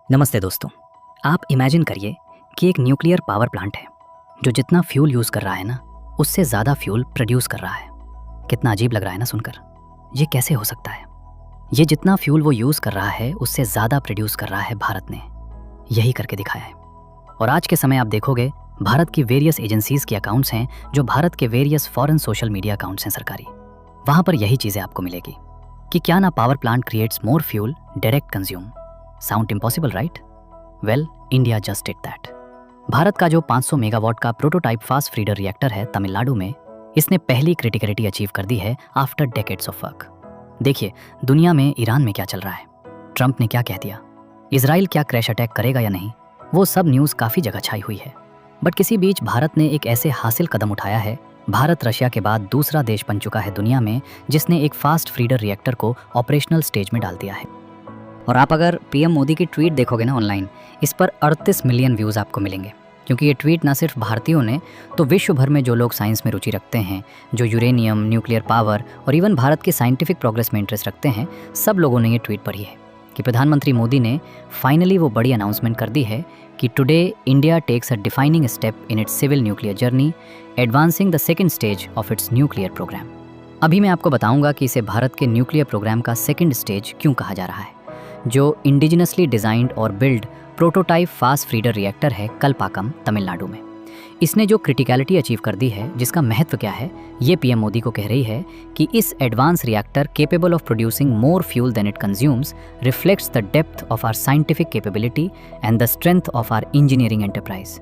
नमस्ते दोस्तों। आप इमेजिन करिए कि एक न्यूक्लियर पावर प्लांट है जो जितना फ्यूल यूज़ कर रहा है ना, उससे ज़्यादा फ्यूल प्रोड्यूस कर रहा है। कितना अजीब लग रहा है ना सुनकर। ये कैसे हो सकता है? ये जितना फ्यूल वो यूज़ कर रहा है उससे ज़्यादा प्रोड्यूस कर रहा है भारत ने। यही करके दिखाया है। और आज के समय आप देखोगे भारत की वेरियस एजेंसीज़ के अकाउंट्स हैं, जो भारत के various foreign social media accounts हैं सरकारी। वहाँ पर यही चीज़ें आपको मिलेगी कि क्या ना power plant creates more fuel direct consume. Sound impossible right? Well, India just did that. Bharat का जो 500 मेगावाट का प्रोटोटाइप फास्ट फ्रीडर रिएक्टर है तमिलनाडु में, इसने पहली क्रिटिकलिटी अचीव कर दी है आफ्टर डेकेड्स ऑफ वर्क। देखिए दुनिया में ईरान में क्या चल रहा है, ट्रंप ने क्या कह दिया, इजराइल क्या क्रैश अटैक करेगा या नहीं, वो सब न्यूज़ काफ़ी जगह छाई हुई है। बट किसी बीच भारत ने एक ऐसे हासिल कदम उठाया है। भारत रशिया के बाद दूसरा देश बन चुका है दुनिया में जिसने एक फास्ट फ्रीडर रिएक्टर को ऑपरेशनल स्टेज में डाल दिया है। और आप अगर पीएम मोदी की ट्वीट देखोगे ना ऑनलाइन, इस पर 38 मिलियन व्यूज़ आपको मिलेंगे। क्योंकि ये ट्वीट ना सिर्फ भारतीयों ने, तो विश्व भर में जो लोग साइंस में रुचि रखते हैं, जो यूरेनियम, न्यूक्लियर पावर और इवन भारत की साइंटिफिक प्रोग्रेस में इंटरेस्ट रखते हैं, सब लोगों ने ये ट्वीट पढ़ी है कि प्रधानमंत्री मोदी ने फाइनली वो बड़ी अनाउंसमेंट कर दी है कि today India takes a defining step in its civil nuclear journey, advancing the second stage of its nuclear program. अभी मैं आपको बताऊंगा कि इसे भारत के न्यूक्लियर प्रोग्राम का सेकेंड स्टेज क्यों कहा जा रहा है। जो इंडिजिनसली डिज़ाइंड और build prototype fast breeder reactor है कलपाकम, तमिलनाडु में। इसने जो क्रिटिकलिटी अचीव कर दी है, जिसका महत्व क्या है, ये पीएम मोदी को कह रही है कि इस advance reactor capable of producing more fuel than it consumes reflects the depth of our scientific capability and the strength of our engineering enterprise.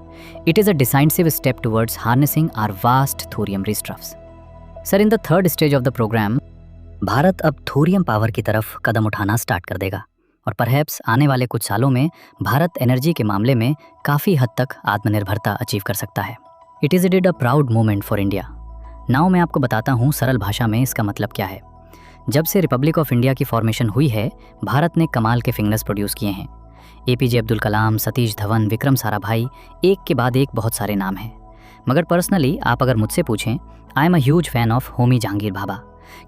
It is a decisive step towards harnessing our vast thorium reserves. Sir, in the third stage of the programme Bharat अब thorium power की तरफ कदम उठाना start कर देगा और perhaps आने वाले कुछ सालों में भारत एनर्जी के मामले में काफ़ी हद तक आत्मनिर्भरता अचीव कर सकता है। It is a proud moment for India. Now मैं आपको बताता हूँ सरल भाषा में इसका मतलब क्या है। जब से रिपब्लिक ऑफ इंडिया की फॉर्मेशन हुई है, भारत ने कमाल के फिंगर्स प्रोड्यूस किए हैं। एपीजे अब्दुल कलाम, सतीश धवन, विक्रम साराभाई, एक के बाद एक बहुत सारे नाम हैं। मगर पर्सनली आप अगर मुझसे पूछें, I am a huge fan of Homi Jahangir Bhabha,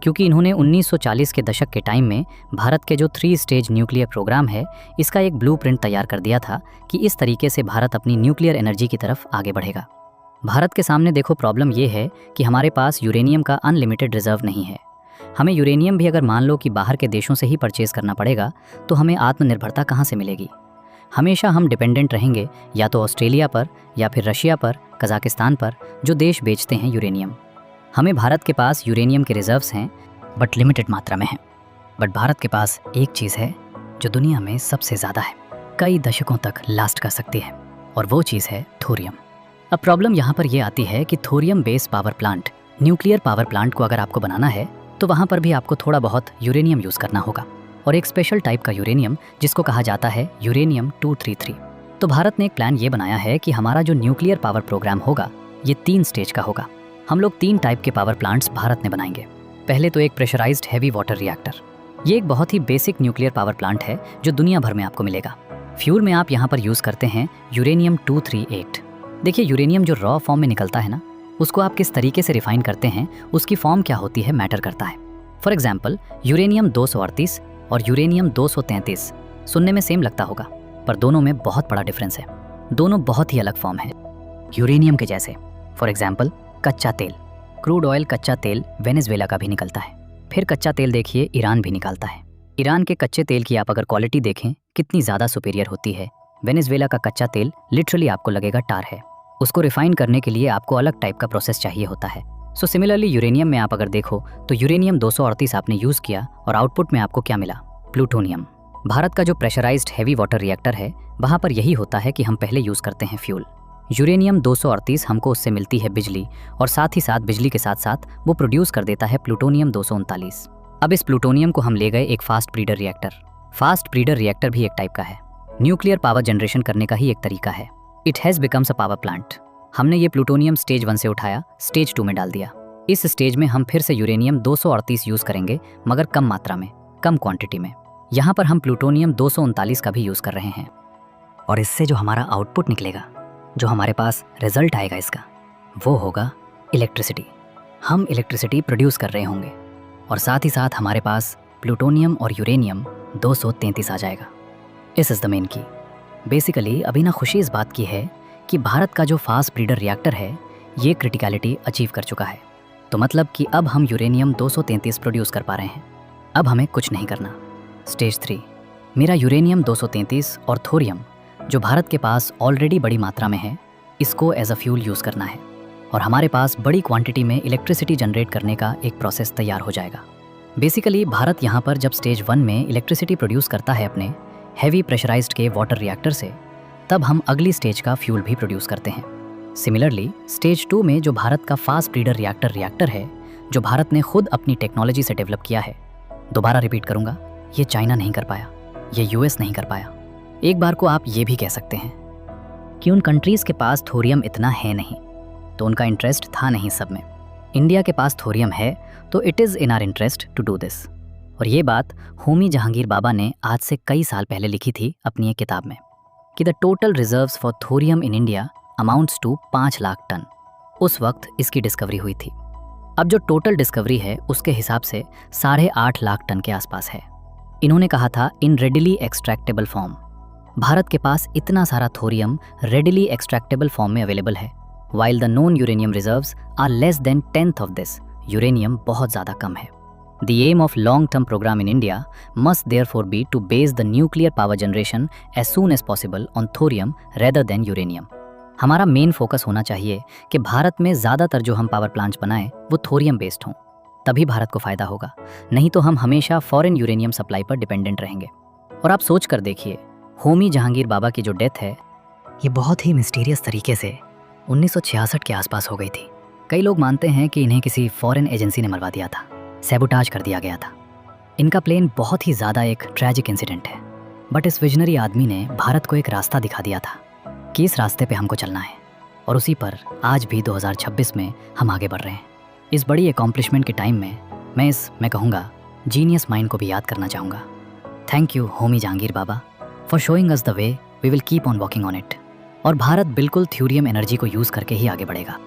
क्योंकि इन्होंने 1940 के दशक के टाइम में भारत के जो 3 स्टेज न्यूक्लियर प्रोग्राम है, इसका एक ब्लूप्रिंट तैयार कर दिया था कि इस तरीके से भारत अपनी न्यूक्लियर एनर्जी की तरफ आगे बढ़ेगा। भारत के सामने देखो प्रॉब्लम ये है कि हमारे पास यूरेनियम का अनलिमिटेड रिजर्व नहीं है। हमें यूरेनियम भी अगर मान लो कि बाहर के देशों से ही परचेज़ करना पड़ेगा, तो हमें आत्मनिर्भरता कहाँ से मिलेगी? हमेशा हम डिपेंडेंट रहेंगे या तो ऑस्ट्रेलिया पर या फिर रशिया पर, कजाकिस्तान पर, जो देश बेचते हैं यूरेनियम। हमें भारत के पास यूरेनियम के रिजर्व्स हैं, बट लिमिटेड मात्रा में हैं। बट भारत के पास एक चीज़ है जो दुनिया में सबसे ज़्यादा है, कई दशकों तक लास्ट कर सकती है, और वो चीज़ है थोरियम। अब प्रॉब्लम यहाँ पर ये आती है कि thorium based power plant, nuclear power plant को अगर आपको बनाना है, तो वहाँ पर भी आपको थोड़ा बहुत यूरेनियम यूज़ करना होगा, और एक स्पेशल टाइप का यूरेनियम जिसको कहा जाता है यूरेनियम 233। तो भारत ने एक प्लान ये बनाया है कि हमारा जो न्यूक्लियर पावर प्रोग्राम होगा, ये 3 स्टेज का होगा। हम लोग 3 टाइप के पावर प्लांट्स भारत में बनाएंगे। पहले तो एक प्रेशराइज्ड हैवी वाटर रिएक्टर। ये एक बहुत ही बेसिक न्यूक्लियर पावर प्लांट है जो दुनिया भर में आपको मिलेगा। फ्यूल में आप यहाँ पर यूज़ करते हैं यूरेनियम 238। देखिए, यूरेनियम जो रॉ फॉर्म में निकलता है ना, उसको आप किस तरीके से रिफाइन करते हैं, उसकी फॉर्म क्या होती है, मैटर करता है। फॉर एग्जाम्पल, यूरेनियम 238 और यूरेनियम 233 सुनने में सेम लगता होगा, पर दोनों में बहुत बड़ा डिफरेंस है। दोनों बहुत ही अलग फॉर्म है यूरेनियम के जैसे। फॉर एग्जाम्पल, कच्चा तेल, क्रूड ऑयल कच्चा तेल वेनेजुएला का भी निकलता है। फिर कच्चा तेल देखिए ईरान भी निकालता है। ईरान के कच्चे तेल की आप अगर क्वालिटी देखें, कितनी ज़्यादा सुपीरियर होती है। वेनेजुएला का कच्चा तेल लिटरली आपको लगेगा टार है। उसको रिफाइन करने के लिए आपको अलग टाइप का प्रोसेस चाहिए होता है। सो सिमिलरली यूरेनियम में आप अगर देखो तो यूरेनियम 238 आपने यूज़ किया और आउटपुट में आपको क्या मिला, प्लूटोनियम। भारत का जो प्रेशराइज्ड हैवी वाटर रिएक्टर है, वहाँ पर यही होता है कि हम पहले यूज़ करते हैं फ्यूल। यूरेनियम 238 हमको उससे मिलती है बिजली, और साथ ही साथ बिजली के साथ साथ वो प्रोड्यूस कर देता है प्लूटोनियम 239। अब इस प्लूटोनियम को हम ले गए एक fast breeder reactor. Fast breeder reactor भी एक टाइप का है, न्यूक्लियर पावर जनरेशन करने का ही एक तरीका है। It has becomes a power plant. हमने ये प्लूटोनियम स्टेज 1 से उठाया, स्टेज 2 में डाल दिया। इस स्टेज में हम फिर से यूरेनियम 238 यूज़ करेंगे, मगर कम मात्रा में, कम क्वांटिटी में। यहाँ पर हम प्लूटोनियम 239 का भी यूज़ कर रहे हैं, और इससे जो हमारा आउटपुट निकलेगा, जो हमारे पास रिजल्ट आएगा इसका, वो होगा इलेक्ट्रिसिटी। हम इलेक्ट्रिसिटी प्रोड्यूस कर रहे होंगे, और साथ ही साथ हमारे पास प्लूटोनियम और यूरेनियम 233 आ जाएगा। इस इज़ द मेन की। बेसिकली अभी ना खुशी इस बात की है कि भारत का जो फास्ट ब्रीडर रिएक्टर है ये क्रिटिकलिटी अचीव कर चुका है। तो मतलब कि अब हम यूरेनियम 233 प्रोड्यूस कर पा रहे हैं। अब हमें कुछ नहीं करना। स्टेज 3, मेरा यूरेनियम 233 और थोरियम जो भारत के पास ऑलरेडी बड़ी मात्रा में है, इसको एज अ फ्यूल यूज़ करना है और हमारे पास बड़ी क्वांटिटी में इलेक्ट्रिसिटी जनरेट करने का एक प्रोसेस तैयार हो जाएगा। बेसिकली भारत यहाँ पर जब स्टेज 1 में इलेक्ट्रिसिटी प्रोड्यूस करता है अपने हैवी प्रेशराइज्ड के वाटर रिएक्टर से, तब हम अगली स्टेज का फ्यूल भी प्रोड्यूस करते हैं। सिमिलरली स्टेज 2 में जो भारत का फास्ट ब्रीडर रिएक्टर है, जो भारत ने खुद अपनी टेक्नोलॉजी से डेवलप किया है, दोबारा रिपीट करूंगा, ये चाइना नहीं कर पाया, ये यूएस नहीं कर पाया। एक बार को आप ये भी कह सकते हैं कि उन कंट्रीज़ के पास थोरियम इतना है नहीं, तो उनका इंटरेस्ट था नहीं सब में। इंडिया के पास थोरियम है तो it is in our interest to do this. और ये बात होमी जहांगीर बाबा ने आज से कई साल पहले लिखी थी अपनी एक किताब में कि the total reserves for thorium in India amounts to 5 lakh ton. उस वक्त इसकी डिस्कवरी हुई थी। अब जो टोटल डिस्कवरी है उसके हिसाब से 8.5 लाख टन के आसपास है। इन्होंने कहा था in readily extractable form. Bharat के पास इतना सारा थोरियम रेडिली एक्सट्रैक्टेबल फॉर्म में अवेलेबल है, while the known uranium reserves are less than 10th of this. Uranium बहुत ज़्यादा कम है। The aim of long-term program in India must therefore be to base the nuclear power generation as soon as possible on thorium rather than uranium. हमारा main focus होना चाहिए कि भारत में ज़्यादातर जो हम पावर प्लांट्स बनाएं वो थोरियम बेस्ड हों, तभी भारत को फ़ायदा होगा। नहीं तो हम हमेशा फॉरेन यूरेनियम सप्लाई पर डिपेंडेंट रहेंगे। और आप सोच कर देखिए, होमी जहांगीर बाबा की जो डेथ है ये बहुत ही मिस्टीरियस तरीके से 1966 के आसपास हो गई थी। कई लोग मानते हैं कि इन्हें किसी फॉरेन एजेंसी ने मरवा दिया था, सैबोटाज कर दिया गया था। इनका प्लेन बहुत ही ज़्यादा एक ट्रैजिक इंसिडेंट है, बट इस विजनरी आदमी ने भारत को एक रास्ता दिखा दिया था कि इस रास्ते पे हमको चलना है, और उसी पर आज भी 2026 में हम आगे बढ़ रहे हैं। इस बड़ी एकॉम्प्लिशमेंट के टाइम में मैं कहूँगा जीनियस माइंड को भी याद करना चाहूँगा। Thank you Homi Jahangir Bhabha for showing us the way, we will keep on walking on it. और भारत बिल्कुल थ्योरियम एनर्जी को यूज़ करके ही आगे बढ़ेगा।